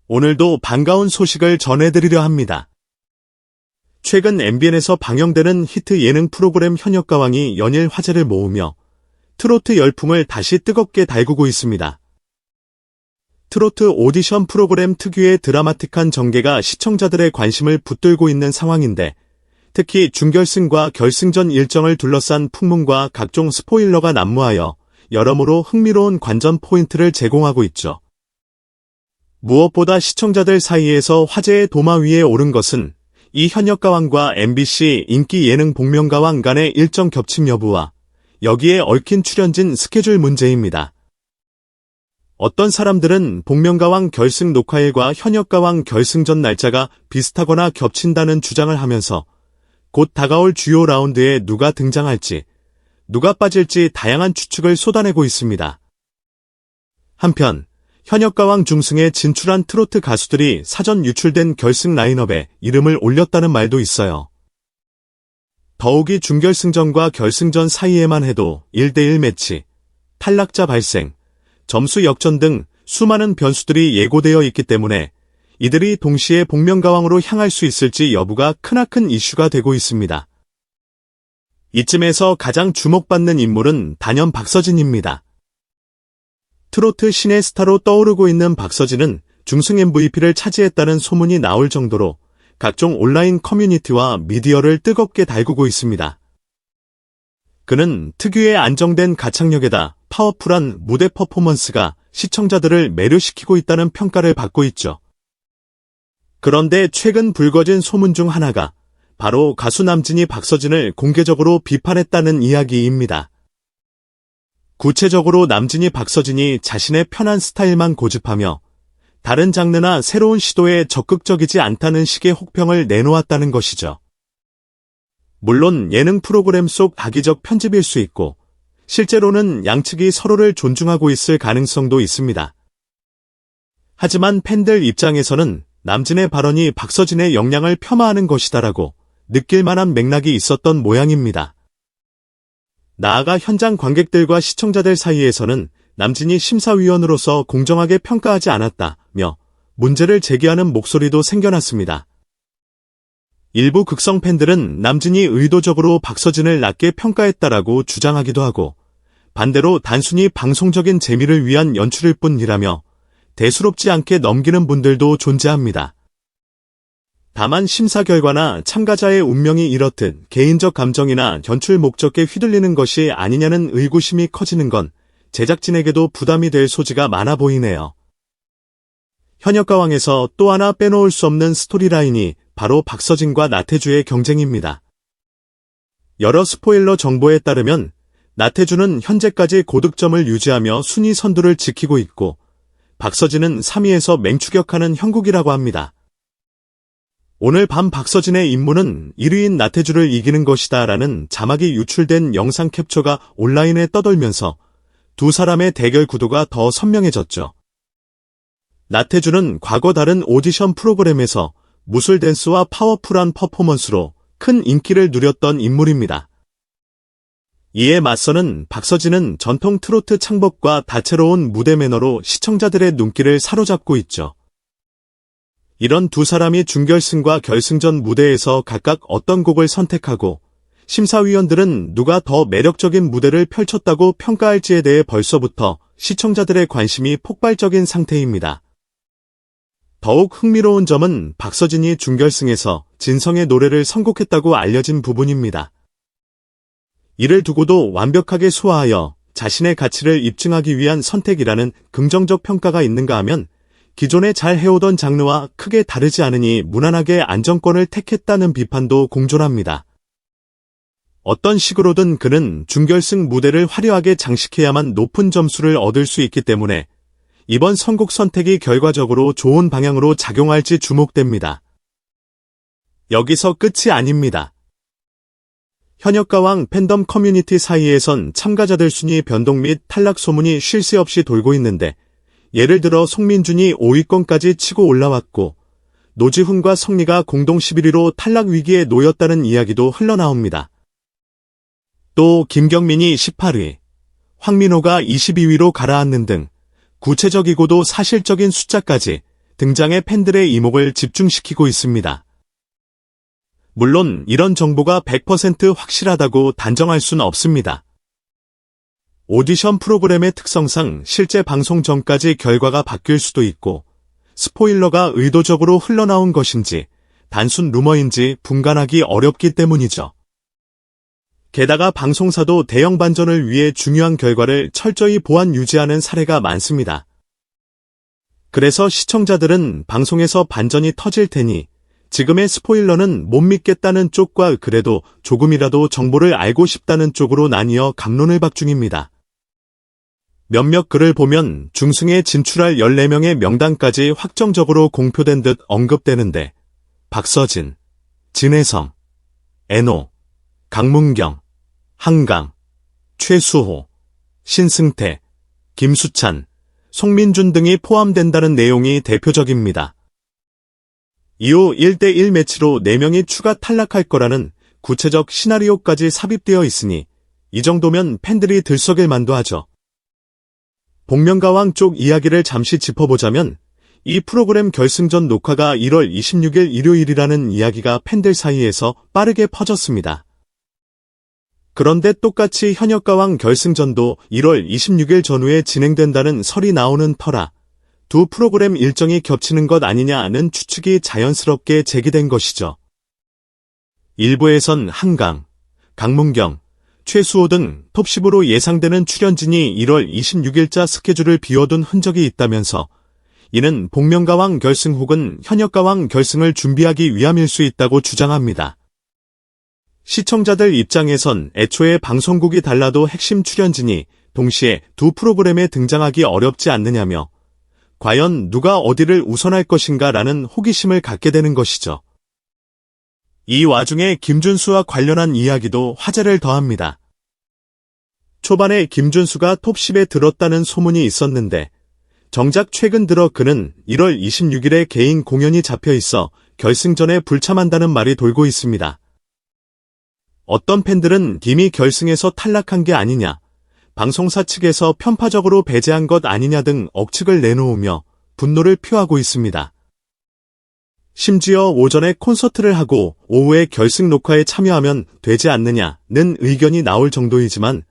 오늘도 반가운 소식을 전해드리려 합니다. 최근 MBN에서 방영되는 히트 예능 프로그램 현역가왕이 연일 화제를 모으며 트로트 열풍을 다시 뜨겁게 달구고 있습니다. 트로트 오디션 프로그램 특유의 드라마틱한 전개가 시청자들의 관심을 붙들고 있는 상황인데, 특히 준결승과 결승전 일정을 둘러싼 풍문과 각종 스포일러가 난무하여 여러모로 흥미로운 관전 포인트를 제공하고 있죠. 무엇보다 시청자들 사이에서 화제의 도마 위에 오른 것은 이 현역가왕과 MBC 인기 예능 복면가왕 간의 일정 겹침 여부와 여기에 얽힌 출연진 스케줄 문제입니다. 어떤 사람들은 복면가왕 결승 녹화일과 현역가왕 결승전 날짜가 비슷하거나 겹친다는 주장을 하면서 곧 다가올 주요 라운드에 누가 등장할지, 누가 빠질지 다양한 추측을 쏟아내고 있습니다. 한편 현역가왕 중승에 진출한 트로트 가수들이 사전 유출된 결승 라인업에 이름을 올렸다는 말도 있어요. 더욱이 준결승전과 결승전 사이에만 해도 1대1 매치, 탈락자 발생, 점수 역전 등 수많은 변수들이 예고되어 있기 때문에 이들이 동시에 복면가왕으로 향할 수 있을지 여부가 크나큰 이슈가 되고 있습니다. 이쯤에서 가장 주목받는 인물은 단연 박서진입니다. 트로트 신의 스타로 떠오르고 있는 박서진은 중승 MVP를 차지했다는 소문이 나올 정도로 각종 온라인 커뮤니티와 미디어를 뜨겁게 달구고 있습니다. 그는 특유의 안정된 가창력에다 파워풀한 무대 퍼포먼스가 시청자들을 매료시키고 있다는 평가를 받고 있죠. 그런데 최근 불거진 소문 중 하나가 바로 가수 남진이 박서진을 공개적으로 비판했다는 이야기입니다. 구체적으로 남진이 박서진이 자신의 편한 스타일만 고집하며 다른 장르나 새로운 시도에 적극적이지 않다는 식의 혹평을 내놓았다는 것이죠. 물론 예능 프로그램 속 악의적 편집일 수 있고 실제로는 양측이 서로를 존중하고 있을 가능성도 있습니다. 하지만 팬들 입장에서는 남진의 발언이 박서진의 역량을 폄하하는 것이다라고 느낄 만한 맥락이 있었던 모양입니다. 나아가 현장 관객들과 시청자들 사이에서는 남진이 심사위원으로서 공정하게 평가하지 않았다며 문제를 제기하는 목소리도 생겨났습니다. 일부 극성 팬들은 남진이 의도적으로 박서진을 낮게 평가했다라고 주장하기도 하고, 반대로 단순히 방송적인 재미를 위한 연출일 뿐이라며 대수롭지 않게 넘기는 분들도 존재합니다. 다만 심사 결과나 참가자의 운명이 이렇듯 개인적 감정이나 연출 목적에 휘둘리는 것이 아니냐는 의구심이 커지는 건 제작진에게도 부담이 될 소지가 많아 보이네요. 현역가왕에서 또 하나 빼놓을 수 없는 스토리라인이 바로 박서진과 나태주의 경쟁입니다. 여러 스포일러 정보에 따르면 나태주는 현재까지 고득점을 유지하며 순위 선두를 지키고 있고, 박서진은 3위에서 맹추격하는 형국이라고 합니다. 오늘 밤 박서진의 임무는 1위인 나태주를 이기는 것이다 라는 자막이 유출된 영상 캡처가 온라인에 떠돌면서 두 사람의 대결 구도가 더 선명해졌죠. 나태주는 과거 다른 오디션 프로그램에서 무술 댄스와 파워풀한 퍼포먼스로 큰 인기를 누렸던 인물입니다. 이에 맞서는 박서진은 전통 트로트 창법과 다채로운 무대 매너로 시청자들의 눈길을 사로잡고 있죠. 이런 두 사람이 준결승과 결승전 무대에서 각각 어떤 곡을 선택하고 심사위원들은 누가 더 매력적인 무대를 펼쳤다고 평가할지에 대해 벌써부터 시청자들의 관심이 폭발적인 상태입니다. 더욱 흥미로운 점은 박서진이 준결승에서 진성의 노래를 선곡했다고 알려진 부분입니다. 이를 두고도 완벽하게 소화하여 자신의 가치를 입증하기 위한 선택이라는 긍정적 평가가 있는가 하면 기존에 잘 해오던 장르와 크게 다르지 않으니 무난하게 안정권을 택했다는 비판도 공존합니다. 어떤 식으로든 그는 준결승 무대를 화려하게 장식해야만 높은 점수를 얻을 수 있기 때문에 이번 선곡 선택이 결과적으로 좋은 방향으로 작용할지 주목됩니다. 여기서 끝이 아닙니다. 현역가왕 팬덤 커뮤니티 사이에선 참가자들 순위 변동 및 탈락 소문이 쉴 새 없이 돌고 있는데, 예를 들어 송민준이 5위권까지 치고 올라왔고 노지훈과 성리가 공동 11위로 탈락 위기에 놓였다는 이야기도 흘러나옵니다. 또 김경민이 18위, 황민호가 22위로 가라앉는 등 구체적이고도 사실적인 숫자까지 등장해 팬들의 이목을 집중시키고 있습니다. 물론 이런 정보가 100% 확실하다고 단정할 수는 없습니다. 오디션 프로그램의 특성상 실제 방송 전까지 결과가 바뀔 수도 있고, 스포일러가 의도적으로 흘러나온 것인지 단순 루머인지 분간하기 어렵기 때문이죠. 게다가 방송사도 대형 반전을 위해 중요한 결과를 철저히 보안 유지하는 사례가 많습니다. 그래서 시청자들은 방송에서 반전이 터질 테니 지금의 스포일러는 못 믿겠다는 쪽과 그래도 조금이라도 정보를 알고 싶다는 쪽으로 나뉘어 갑론을 박 중입니다. 몇몇 글을 보면 중승에 진출할 14명의 명단까지 확정적으로 공표된 듯 언급되는데 박서진, 진혜성, 애노, 강문경, 한강, 최수호, 신승태, 김수찬, 송민준 등이 포함된다는 내용이 대표적입니다. 이후 1대1 매치로 4명이 추가 탈락할 거라는 구체적 시나리오까지 삽입되어 있으니 이 정도면 팬들이 들썩일 만도 하죠. 복면가왕 쪽 이야기를 잠시 짚어보자면 이 프로그램 결승전 녹화가 1월 26일 일요일이라는 이야기가 팬들 사이에서 빠르게 퍼졌습니다. 그런데 똑같이 현역가왕 결승전도 1월 26일 전후에 진행된다는 설이 나오는 터라 두 프로그램 일정이 겹치는 것 아니냐는 추측이 자연스럽게 제기된 것이죠. 일부에선 한강, 강문경, 최수호 등 톱10으로 예상되는 출연진이 1월 26일자 스케줄을 비워둔 흔적이 있다면서 이는 복면가왕 결승 혹은 현역가왕 결승을 준비하기 위함일 수 있다고 주장합니다. 시청자들 입장에선 애초에 방송국이 달라도 핵심 출연진이 동시에 두 프로그램에 등장하기 어렵지 않느냐며 과연 누가 어디를 우선할 것인가라는 호기심을 갖게 되는 것이죠. 이 와중에 김준수와 관련한 이야기도 화제를 더합니다. 초반에 김준수가 톱10에 들었다는 소문이 있었는데 정작 최근 들어 그는 1월 26일에 개인 공연이 잡혀 있어 결승전에 불참한다는 말이 돌고 있습니다. 어떤 팬들은 이미 결승에서 탈락한 게 아니냐, 방송사 측에서 편파적으로 배제한 것 아니냐 등 억측을 내놓으며 분노를 표하고 있습니다. 심지어 오전에 콘서트를 하고 오후에 결승 녹화에 참여하면 되지 않느냐는 의견이 나올 정도이지만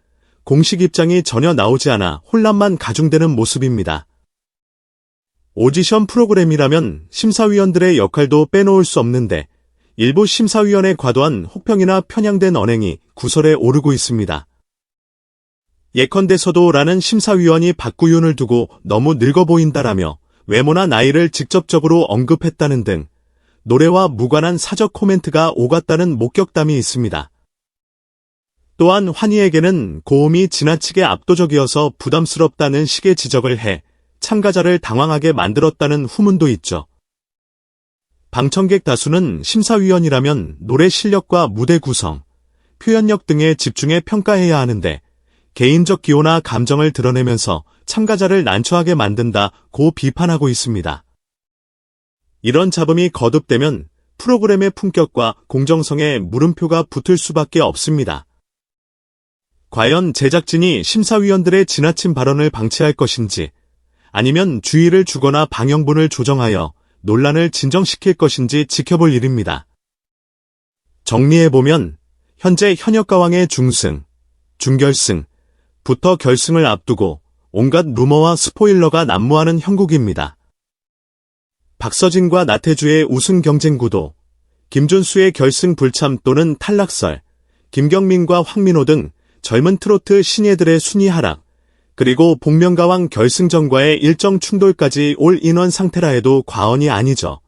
공식 입장이 전혀 나오지 않아 혼란만 가중되는 모습입니다. 오디션 프로그램이라면 심사위원들의 역할도 빼놓을 수 없는데 일부 심사위원의 과도한 혹평이나 편향된 언행이 구설에 오르고 있습니다. 예컨대서도 라는 심사위원이 박구윤을 두고 너무 늙어 보인다라며 외모나 나이를 직접적으로 언급했다는 등 노래와 무관한 사적 코멘트가 오갔다는 목격담이 있습니다. 또한 환희에게는 고음이 지나치게 압도적이어서 부담스럽다는 식의 지적을 해 참가자를 당황하게 만들었다는 후문도 있죠. 방청객 다수는 심사위원이라면 노래 실력과 무대 구성, 표현력 등에 집중해 평가해야 하는데 개인적 기호나 감정을 드러내면서 참가자를 난처하게 만든다고 비판하고 있습니다. 이런 잡음이 거듭되면 프로그램의 품격과 공정성에 물음표가 붙을 수밖에 없습니다. 과연 제작진이 심사위원들의 지나친 발언을 방치할 것인지 아니면 주의를 주거나 방영분을 조정하여 논란을 진정시킬 것인지 지켜볼 일입니다. 정리해보면 현재 현역가왕의 중승, 준결승, 부터 결승을 앞두고 온갖 루머와 스포일러가 난무하는 형국입니다. 박서진과 나태주의 우승 경쟁 구도, 김준수의 결승 불참 또는 탈락설, 김경민과 황민호 등 젊은 트로트 신예들의 순위 하락, 그리고 복면가왕 결승전과의 일정 충돌까지 올 인원 상태라 해도 과언이 아니죠.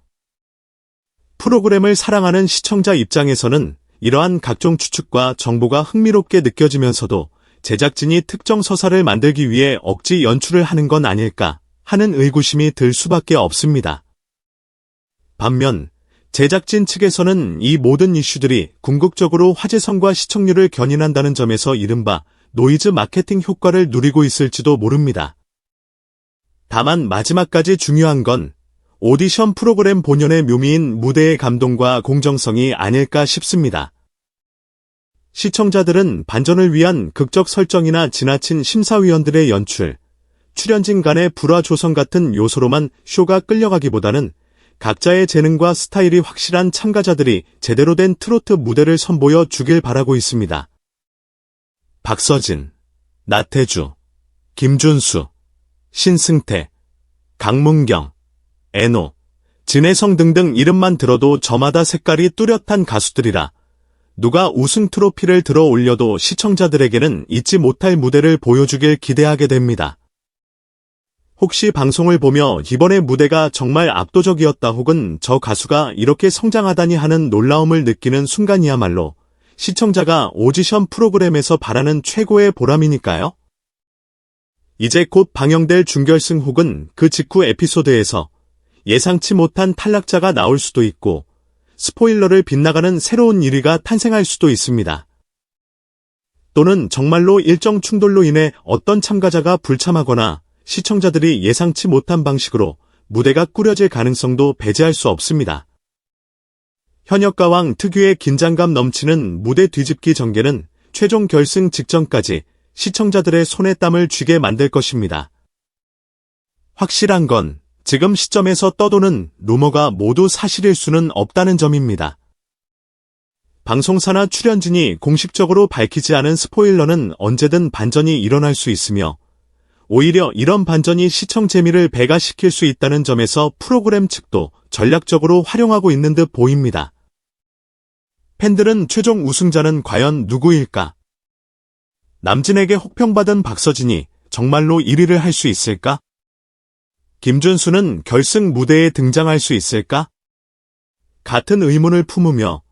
프로그램을 사랑하는 시청자 입장에서는 이러한 각종 추측과 정보가 흥미롭게 느껴지면서도 제작진이 특정 서사를 만들기 위해 억지 연출을 하는 건 아닐까 하는 의구심이 들 수밖에 없습니다. 반면 제작진 측에서는 이 모든 이슈들이 궁극적으로 화제성과 시청률을 견인한다는 점에서 이른바 노이즈 마케팅 효과를 누리고 있을지도 모릅니다. 다만 마지막까지 중요한 건 오디션 프로그램 본연의 묘미인 무대의 감동과 공정성이 아닐까 싶습니다. 시청자들은 반전을 위한 극적 설정이나 지나친 심사위원들의 연출, 출연진 간의 불화 조성 같은 요소로만 쇼가 끌려가기보다는 각자의 재능과 스타일이 확실한 참가자들이 제대로 된 트로트 무대를 선보여 주길 바라고 있습니다. 박서진, 나태주, 김준수, 신승태, 강문경, 애노, 진혜성 등등 이름만 들어도 저마다 색깔이 뚜렷한 가수들이라 누가 우승 트로피를 들어 올려도 시청자들에게는 잊지 못할 무대를 보여주길 기대하게 됩니다. 혹시 방송을 보며 이번의 무대가 정말 압도적이었다 혹은 저 가수가 이렇게 성장하다니 하는 놀라움을 느끼는 순간이야말로 시청자가 오디션 프로그램에서 바라는 최고의 보람이니까요. 이제 곧 방영될 준결승 혹은 그 직후 에피소드에서 예상치 못한 탈락자가 나올 수도 있고 스포일러를 빗나가는 새로운 1위가 탄생할 수도 있습니다. 또는 정말로 일정 충돌로 인해 어떤 참가자가 불참하거나 시청자들이 예상치 못한 방식으로 무대가 꾸려질 가능성도 배제할 수 없습니다. 현역가왕 특유의 긴장감 넘치는 무대 뒤집기 전개는 최종 결승 직전까지 시청자들의 손에 땀을 쥐게 만들 것입니다. 확실한 건 지금 시점에서 떠도는 루머가 모두 사실일 수는 없다는 점입니다. 방송사나 출연진이 공식적으로 밝히지 않은 스포일러는 언제든 반전이 일어날 수 있으며 오히려 이런 반전이 시청 재미를 배가시킬 수 있다는 점에서 프로그램 측도 전략적으로 활용하고 있는 듯 보입니다. 팬들은 최종 우승자는 과연 누구일까? 남진에게 혹평받은 박서진이 정말로 1위를 할 수 있을까? 김준수는 결승 무대에 등장할 수 있을까? 같은 의문을 품으며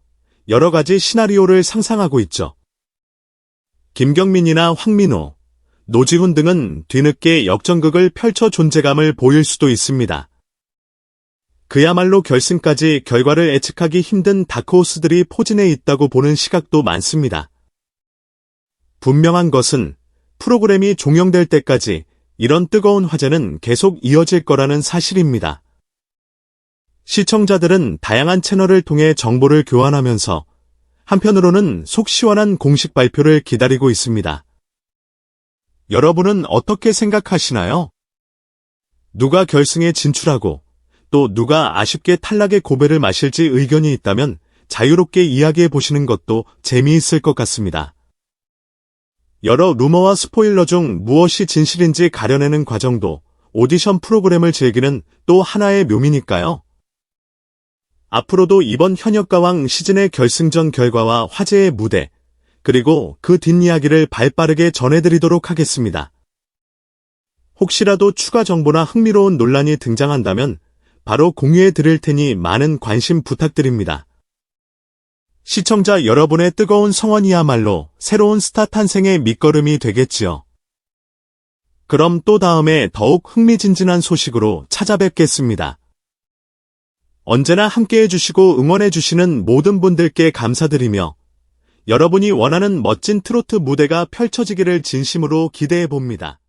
여러 가지 시나리오를 상상하고 있죠. 김경민이나 황민호, 노지훈 등은 뒤늦게 역전극을 펼쳐 존재감을 보일 수도 있습니다. 그야말로 결승까지 결과를 예측하기 힘든 다크호스들이 포진해 있다고 보는 시각도 많습니다. 분명한 것은 프로그램이 종영될 때까지 이런 뜨거운 화제는 계속 이어질 거라는 사실입니다. 시청자들은 다양한 채널을 통해 정보를 교환하면서 한편으로는 속 시원한 공식 발표를 기다리고 있습니다. 여러분은 어떻게 생각하시나요? 누가 결승에 진출하고 또 누가 아쉽게 탈락의 고배를 마실지 의견이 있다면 자유롭게 이야기해 보시는 것도 재미있을 것 같습니다. 여러 루머와 스포일러 중 무엇이 진실인지 가려내는 과정도 오디션 프로그램을 즐기는 또 하나의 묘미니까요. 앞으로도 이번 현역가왕 시즌의 결승전 결과와 화제의 무대, 그리고 그 뒷이야기를 발빠르게 전해드리도록 하겠습니다. 혹시라도 추가 정보나 흥미로운 논란이 등장한다면 바로 공유해 드릴 테니 많은 관심 부탁드립니다. 시청자 여러분의 뜨거운 성원이야말로 새로운 스타 탄생의 밑거름이 되겠지요. 그럼 또 다음에 더욱 흥미진진한 소식으로 찾아뵙겠습니다. 언제나 함께해 주시고 응원해 주시는 모든 분들께 감사드리며 여러분이 원하는 멋진 트로트 무대가 펼쳐지기를 진심으로 기대해 봅니다.